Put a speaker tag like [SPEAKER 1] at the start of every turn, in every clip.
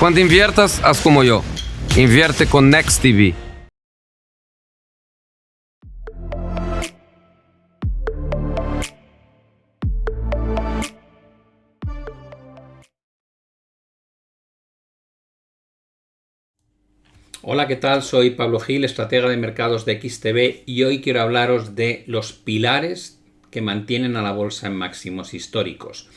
[SPEAKER 1] Cuando inviertas, haz como yo. Invierte con NextDB.
[SPEAKER 2] Hola, ¿qué tal? Soy Pablo Gil, estratega de mercados de XTB, y hoy quiero hablaros de los pilares que mantienen a la bolsa en máximos históricos.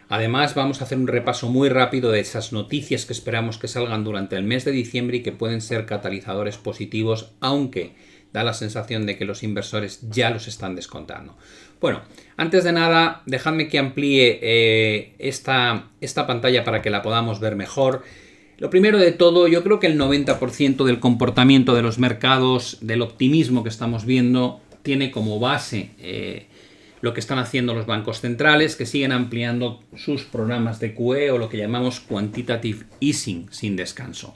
[SPEAKER 2] Además, vamos a hacer un repaso muy rápido de esas noticias que esperamos que salgan durante el mes de diciembre y que pueden ser catalizadores positivos, aunque da la sensación de que los inversores ya los están descontando. Bueno, antes de nada, dejadme que amplíe esta pantalla para que la podamos ver mejor. Lo primero de todo, yo creo que el 90% del comportamiento de los mercados, del optimismo que estamos viendo, tiene como base lo que están haciendo los bancos centrales, que siguen ampliando sus programas de QE o lo que llamamos Quantitative Easing sin descanso.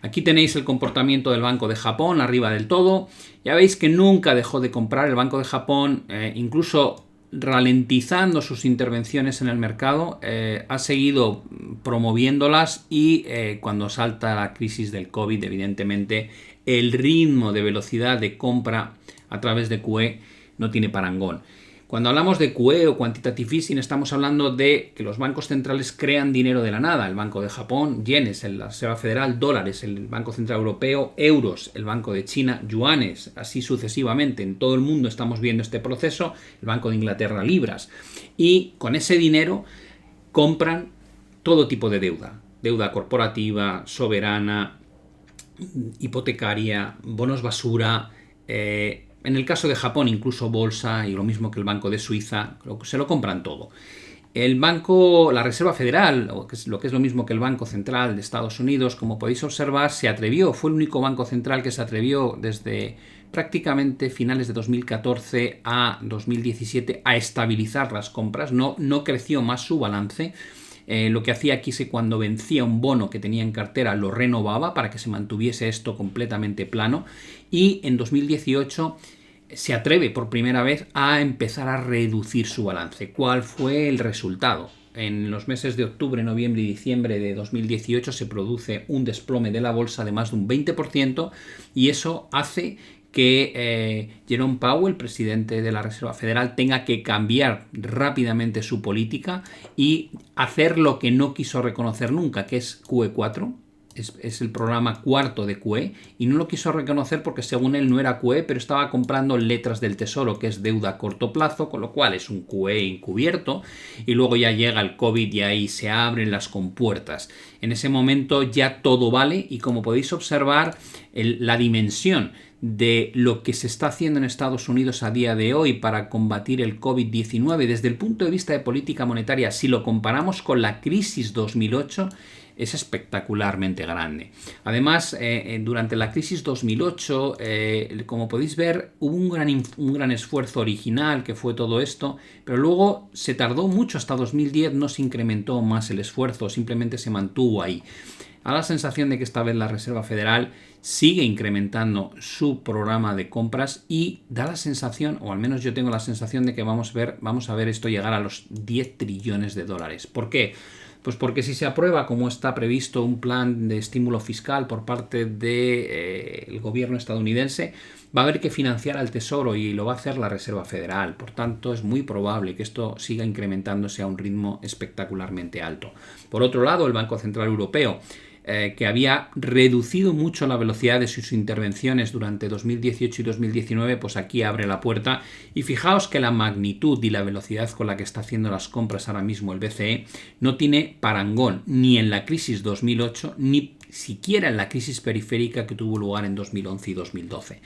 [SPEAKER 2] Aquí tenéis el comportamiento del Banco de Japón arriba del todo. Ya veis que nunca dejó de comprar el Banco de Japón, incluso ralentizando sus intervenciones en el mercado, ha seguido promoviéndolas y cuando salta la crisis del COVID, evidentemente, el ritmo de velocidad de compra a través de QE no tiene parangón. Cuando hablamos de QE o Quantitative Easing, estamos hablando de que los bancos centrales crean dinero de la nada. El Banco de Japón, yenes, la Reserva Federal, dólares, el Banco Central Europeo, euros, el Banco de China, yuanes, así sucesivamente. En todo el mundo estamos viendo este proceso, el Banco de Inglaterra, libras. Y con ese dinero compran todo tipo de deuda. Deuda corporativa, soberana, hipotecaria, bonos basura, en el caso de Japón, incluso bolsa, y lo mismo que el Banco de Suiza, se lo compran todo. La Reserva Federal, lo que es lo mismo que el Banco Central de Estados Unidos, como podéis observar, fue el único banco central que se atrevió desde prácticamente finales de 2014 a 2017 a estabilizar las compras. No creció más su balance. Lo que hacía aquí es que cuando vencía un bono que tenía en cartera lo renovaba para que se mantuviese esto completamente plano, y en 2018 se atreve por primera vez a empezar a reducir su balance. ¿Cuál fue el resultado? En los meses de octubre, noviembre y diciembre de 2018 se produce un desplome de la bolsa de más de un 20%, y eso hace que Jerome Powell, presidente de la Reserva Federal, tenga que cambiar rápidamente su política y hacer lo que no quiso reconocer nunca, que es QE4. Es el programa cuarto de QE, y no lo quiso reconocer porque según él no era QE, pero estaba comprando letras del tesoro, que es deuda a corto plazo, con lo cual es un QE encubierto, y luego ya llega el COVID y ahí se abren las compuertas. En ese momento ya todo vale, y como podéis observar, la dimensión de lo que se está haciendo en Estados Unidos a día de hoy para combatir el COVID-19 desde el punto de vista de política monetaria, si lo comparamos con la crisis 2008, es espectacularmente grande. Además, durante la crisis 2008, como podéis ver, hubo un gran esfuerzo original que fue todo esto, pero luego se tardó mucho, hasta 2010 no se incrementó más el esfuerzo, simplemente se mantuvo ahí. Da la sensación de que esta vez la Reserva Federal sigue incrementando su programa de compras, y da la sensación, o al menos yo tengo la sensación, de que vamos a ver esto llegar a los 10 trillones de dólares. ¿Por qué? Pues porque si se aprueba, como está previsto, un plan de estímulo fiscal por parte del gobierno estadounidense, va a haber que financiar al Tesoro, y lo va a hacer la Reserva Federal. Por tanto, es muy probable que esto siga incrementándose a un ritmo espectacularmente alto. Por otro lado, el Banco Central Europeo, que había reducido mucho la velocidad de sus intervenciones durante 2018 y 2019, pues aquí abre la puerta, y fijaos que la magnitud y la velocidad con la que está haciendo las compras ahora mismo el BCE no tiene parangón ni en la crisis 2008 ni siquiera en la crisis periférica que tuvo lugar en 2011 y 2012.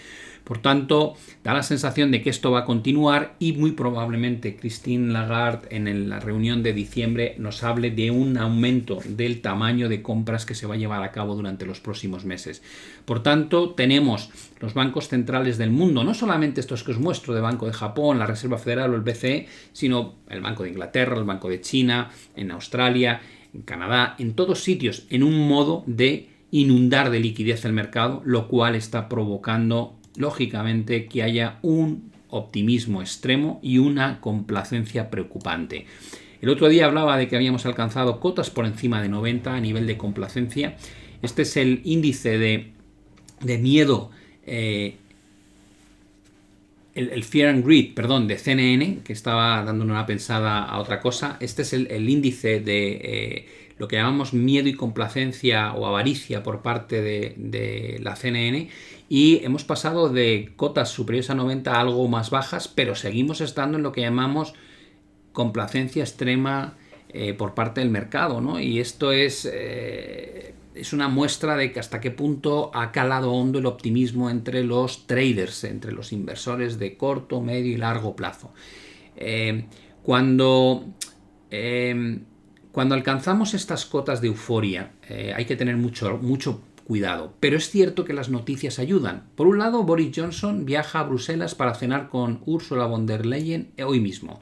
[SPEAKER 2] Por tanto, da la sensación de que esto va a continuar, y muy probablemente Christine Lagarde en la reunión de diciembre nos hable de un aumento del tamaño de compras que se va a llevar a cabo durante los próximos meses. Por tanto, tenemos los bancos centrales del mundo, no solamente estos que os muestro de Banco de Japón, la Reserva Federal o el BCE, sino el Banco de Inglaterra, el Banco de China, en Australia, en Canadá, en todos sitios, en un modo de inundar de liquidez el mercado, lo cual está provocando, lógicamente, que haya un optimismo extremo y una complacencia preocupante. El otro día hablaba de que habíamos alcanzado cotas por encima de 90 a nivel de complacencia. Este es el índice de miedo, el Fear and Greed, perdón, de CNN, que estaba dando una pensada a otra cosa. Este es el índice de lo que llamamos miedo y complacencia o avaricia por parte de la CNN, y hemos pasado de cotas superiores a 90 a algo más bajas, pero seguimos estando en lo que llamamos complacencia extrema por parte del mercado, ¿no? Y esto es una muestra de que hasta qué punto ha calado hondo el optimismo entre los traders, entre los inversores de corto, medio y largo plazo. Cuando alcanzamos estas cotas de euforia, hay que tener mucho cuidado, pero es cierto que las noticias ayudan. Por un lado, Boris Johnson viaja a Bruselas para cenar con Ursula von der Leyen hoy mismo.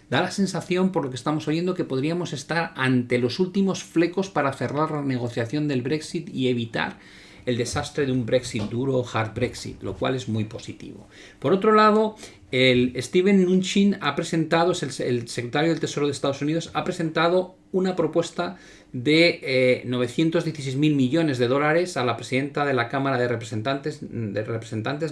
[SPEAKER 2] Da la sensación, por lo que estamos oyendo, que podríamos estar ante los últimos flecos para cerrar la negociación del Brexit y evitar el desastre de un Brexit duro o hard Brexit, lo cual es muy positivo. Por otro lado, el Steven Mnuchin ha presentado, es el secretario del Tesoro de Estados Unidos, ha presentado una propuesta de 916.000 millones de dólares a la presidenta de la Cámara de Representantes,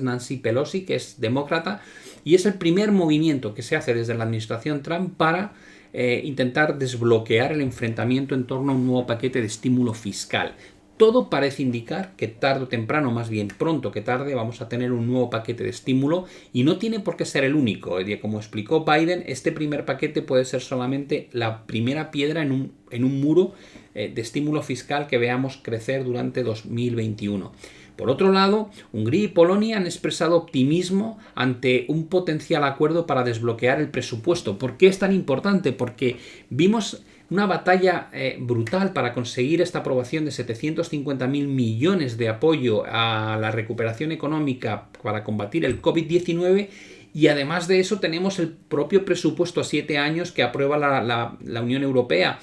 [SPEAKER 2] Nancy Pelosi, que es demócrata, y es el primer movimiento que se hace desde la administración Trump para intentar desbloquear el enfrentamiento en torno a un nuevo paquete de estímulo fiscal. Todo parece indicar que tarde o temprano, más bien pronto que tarde, vamos a tener un nuevo paquete de estímulo, y no tiene por qué ser el único. Como explicó Biden, este primer paquete puede ser solamente la primera piedra en un muro de estímulo fiscal que veamos crecer durante 2021. Por otro lado, Hungría y Polonia han expresado optimismo ante un potencial acuerdo para desbloquear el presupuesto. ¿Por qué es tan importante? Porque vimos una batalla brutal para conseguir esta aprobación de 750.000 millones de apoyo a la recuperación económica para combatir el COVID-19, y además de eso tenemos el propio presupuesto a 7 años que aprueba la Unión Europea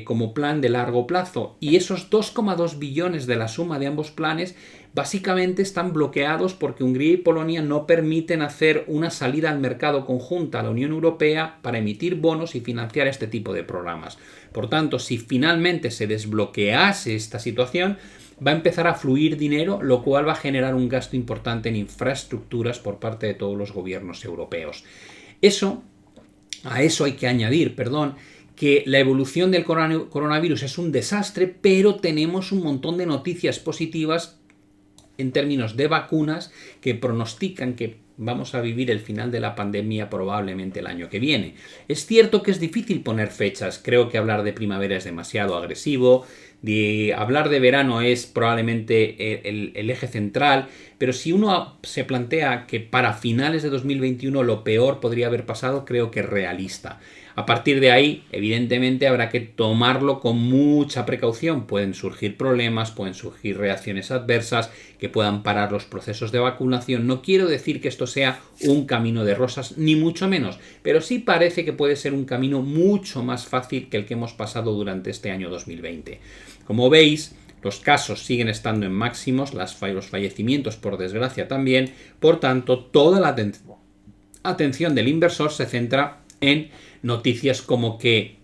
[SPEAKER 2] como plan de largo plazo, y esos 2,2 billones de la suma de ambos planes básicamente están bloqueados porque Hungría y Polonia no permiten hacer una salida al mercado conjunta a la Unión Europea para emitir bonos y financiar este tipo de programas. Por tanto, si finalmente se desbloquease esta situación, va a empezar a fluir dinero, lo cual va a generar un gasto importante en infraestructuras por parte de todos los gobiernos europeos. A eso hay que añadir, que la evolución del coronavirus es un desastre, pero tenemos un montón de noticias positivas en términos de vacunas que pronostican que vamos a vivir el final de la pandemia probablemente el año que viene. Es cierto que es difícil poner fechas, creo que hablar de primavera es demasiado agresivo, hablar de verano es probablemente el eje central, pero si uno se plantea que para finales de 2021 lo peor podría haber pasado, creo que es realista. A partir de ahí, evidentemente, habrá que tomarlo con mucha precaución. Pueden surgir problemas, pueden surgir reacciones adversas que puedan parar los procesos de vacunación. No quiero decir que esto sea un camino de rosas, ni mucho menos, pero sí parece que puede ser un camino mucho más fácil que el que hemos pasado durante este año 2020. Como veis, los casos siguen estando en máximos, los fallecimientos por desgracia también. Por tanto, toda la atención del inversor se centra en noticias como que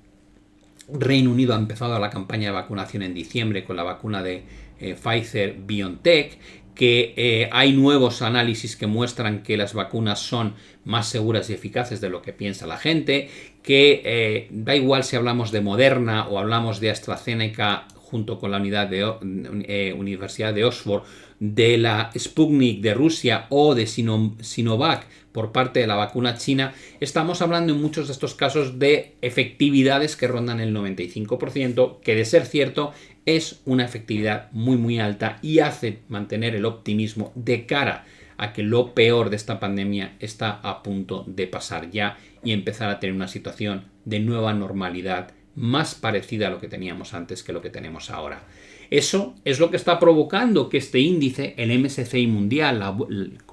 [SPEAKER 2] Reino Unido ha empezado la campaña de vacunación en diciembre con la vacuna de Pfizer-BioNTech, que hay nuevos análisis que muestran que las vacunas son más seguras y eficaces de lo que piensa la gente, que da igual si hablamos de Moderna o hablamos de AstraZeneca junto con la Universidad de Oxford, de la Sputnik de Rusia o de Sinovac por parte de la vacuna china, estamos hablando en muchos de estos casos de efectividades que rondan el 95%, que de ser cierto es una efectividad muy alta y hace mantener el optimismo de cara a que lo peor de esta pandemia está a punto de pasar ya y empezar a tener una situación de nueva normalidad más parecida a lo que teníamos antes que lo que tenemos ahora. Eso es lo que está provocando que este índice, el MSCI mundial,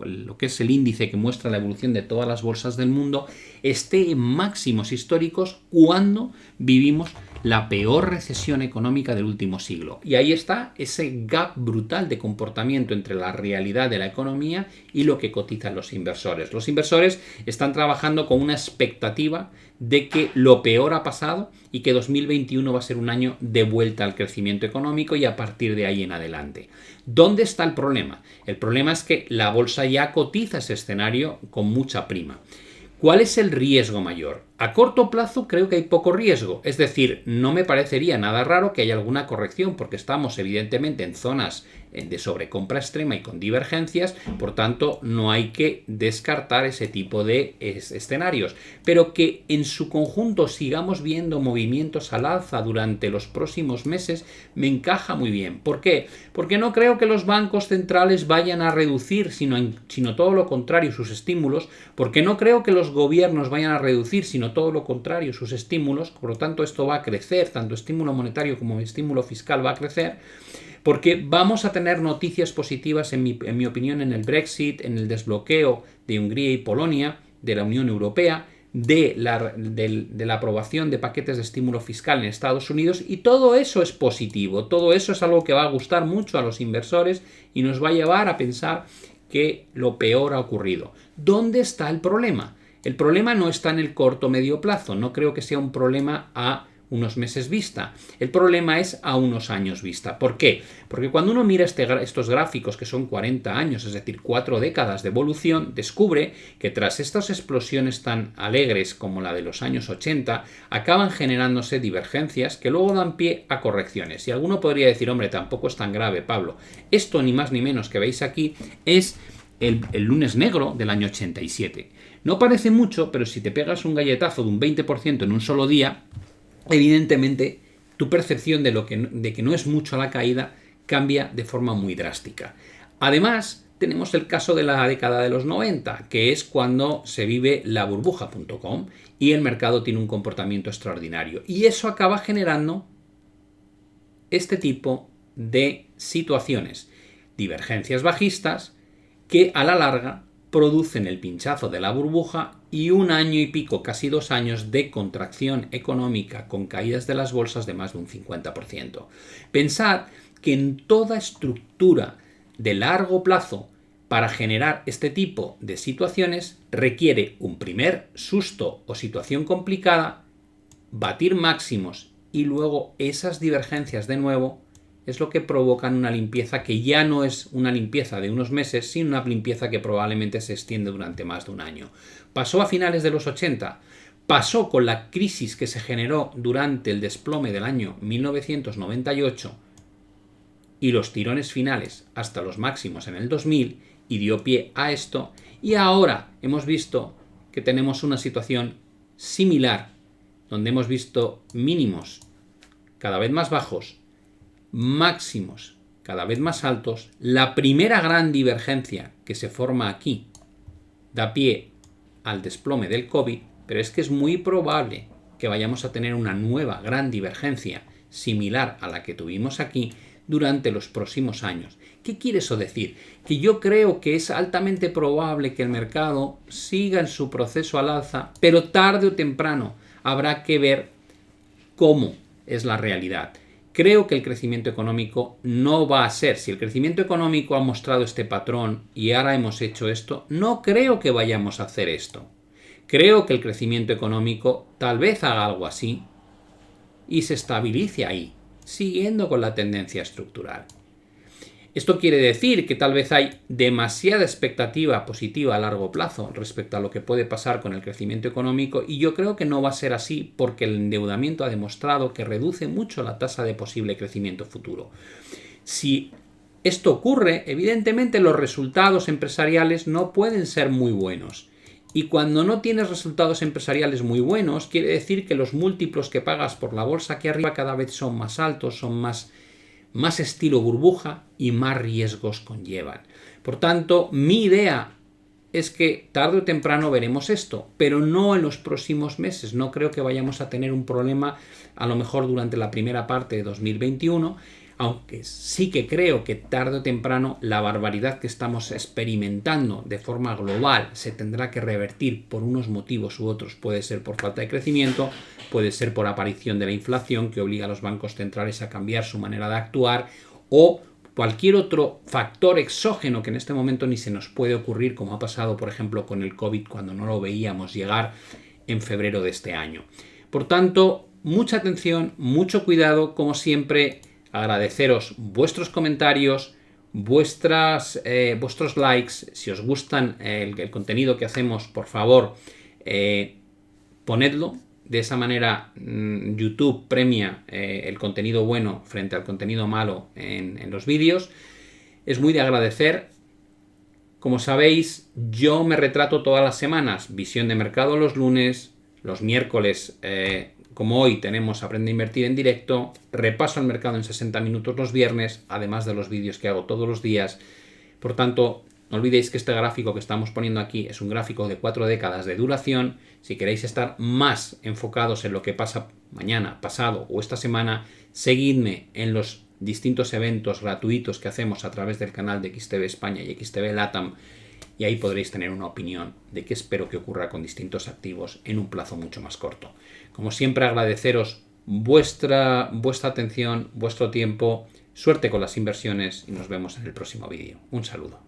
[SPEAKER 2] lo que es el índice que muestra la evolución de todas las bolsas del mundo, esté en máximos históricos cuando vivimos la peor recesión económica del último siglo. Y ahí está ese gap brutal de comportamiento entre la realidad de la economía y lo que cotizan los inversores. Los inversores están trabajando con una expectativa de que lo peor ha pasado y que 2021 va a ser un año de vuelta al crecimiento económico y a partir de ahí en adelante. ¿Dónde está el problema? El problema es que la bolsa ya cotiza ese escenario con mucha prima. ¿Cuál es el riesgo mayor? A corto plazo creo que hay poco riesgo, es decir, no me parecería nada raro que haya alguna corrección porque estamos evidentemente en zonas de sobrecompra extrema y con divergencias, por tanto no hay que descartar ese tipo de escenarios, pero que en su conjunto sigamos viendo movimientos al alza durante los próximos meses me encaja muy bien. ¿Por qué? Porque no creo que los bancos centrales vayan a reducir, sino todo lo contrario, sus estímulos, porque no creo que los gobiernos vayan a reducir, sino todo lo contrario, sus estímulos, por lo tanto esto va a crecer, tanto estímulo monetario como estímulo fiscal va a crecer, porque vamos a tener noticias positivas, en mi opinión, en el Brexit, en el desbloqueo de Hungría y Polonia, de la Unión Europea, de la aprobación de paquetes de estímulo fiscal en Estados Unidos, y todo eso es positivo, todo eso es algo que va a gustar mucho a los inversores y nos va a llevar a pensar que lo peor ha ocurrido. ¿Dónde está el problema? El problema no está en el corto o medio plazo, no creo que sea un problema a unos meses vista. El problema es a unos años vista. ¿Por qué? Porque cuando uno mira estos gráficos que son 40 años, es decir, 4 décadas de evolución, descubre que tras estas explosiones tan alegres como la de los años 80, acaban generándose divergencias que luego dan pie a correcciones. Y alguno podría decir, hombre, tampoco es tan grave, Pablo. Esto ni más ni menos que veis aquí es el lunes negro del año 87. No parece mucho, pero si te pegas un galletazo de un 20% en un solo día, evidentemente tu percepción de que no es mucho la caída cambia de forma muy drástica. Además, tenemos el caso de la década de los 90, que es cuando se vive la burbuja.com y el mercado tiene un comportamiento extraordinario. Y eso acaba generando este tipo de situaciones, divergencias bajistas, que a la larga producen el pinchazo de la burbuja y un año y pico, casi 2 años de contracción económica con caídas de las bolsas de más de un 50%. Pensad que en toda estructura de largo plazo para generar este tipo de situaciones requiere un primer susto o situación complicada, batir máximos y luego esas divergencias de nuevo es lo que provocan una limpieza que ya no es una limpieza de unos meses, sino una limpieza que probablemente se extiende durante más de un año. Pasó a finales de los 80, pasó con la crisis que se generó durante el desplome del año 1998 y los tirones finales hasta los máximos en el 2000 y dio pie a esto, y ahora hemos visto que tenemos una situación similar, donde hemos visto mínimos cada vez más bajos, máximos cada vez más altos. La primera gran divergencia que se forma aquí da pie al desplome del COVID, pero es que es muy probable que vayamos a tener una nueva gran divergencia similar a la que tuvimos aquí durante los próximos años. ¿Qué quiere eso decir? Que yo creo que es altamente probable que el mercado siga en su proceso al alza, pero tarde o temprano habrá que ver cómo es la realidad. Creo que el crecimiento económico no va a ser, si el crecimiento económico ha mostrado este patrón y ahora hemos hecho esto, no creo que vayamos a hacer esto. Creo que el crecimiento económico tal vez haga algo así y se estabilice ahí, siguiendo con la tendencia estructural. Esto quiere decir que tal vez hay demasiada expectativa positiva a largo plazo respecto a lo que puede pasar con el crecimiento económico, y yo creo que no va a ser así porque el endeudamiento ha demostrado que reduce mucho la tasa de posible crecimiento futuro. Si esto ocurre, evidentemente los resultados empresariales no pueden ser muy buenos. Y cuando no tienes resultados empresariales muy buenos, quiere decir que los múltiplos que pagas por la bolsa aquí arriba cada vez son más altos, son más estilo burbuja y más riesgos conllevan. Por tanto, mi idea es que tarde o temprano veremos esto, pero no en los próximos meses. No creo que vayamos a tener un problema a lo mejor durante la primera parte de 2021. aunque sí que creo que tarde o temprano la barbaridad que estamos experimentando de forma global se tendrá que revertir por unos motivos u otros. Puede ser por falta de crecimiento, puede ser por aparición de la inflación que obliga a los bancos centrales a cambiar su manera de actuar, o cualquier otro factor exógeno que en este momento ni se nos puede ocurrir, como ha pasado por ejemplo con el COVID cuando no lo veíamos llegar en febrero de este año. Por tanto, mucha atención, mucho cuidado, como siempre. Agradeceros vuestros comentarios, vuestros likes. Si os gustan el contenido que hacemos, por favor, ponedlo. De esa manera YouTube premia el contenido bueno frente al contenido malo en los vídeos. Es muy de agradecer. Como sabéis, yo me retrato todas las semanas. Visión de mercado los lunes, los miércoles como hoy tenemos Aprende a Invertir en directo, repaso al mercado en 60 minutos los viernes, además de los vídeos que hago todos los días. Por tanto, no olvidéis que este gráfico que estamos poniendo aquí es un gráfico de 4 décadas de duración. Si queréis estar más enfocados en lo que pasa mañana, pasado o esta semana, seguidme en los distintos eventos gratuitos que hacemos a través del canal de XTB España y XTB LATAM, y ahí podréis tener una opinión de qué espero que ocurra con distintos activos en un plazo mucho más corto. Como siempre, agradeceros vuestra atención, vuestro tiempo, suerte con las inversiones y nos vemos en el próximo vídeo. Un saludo.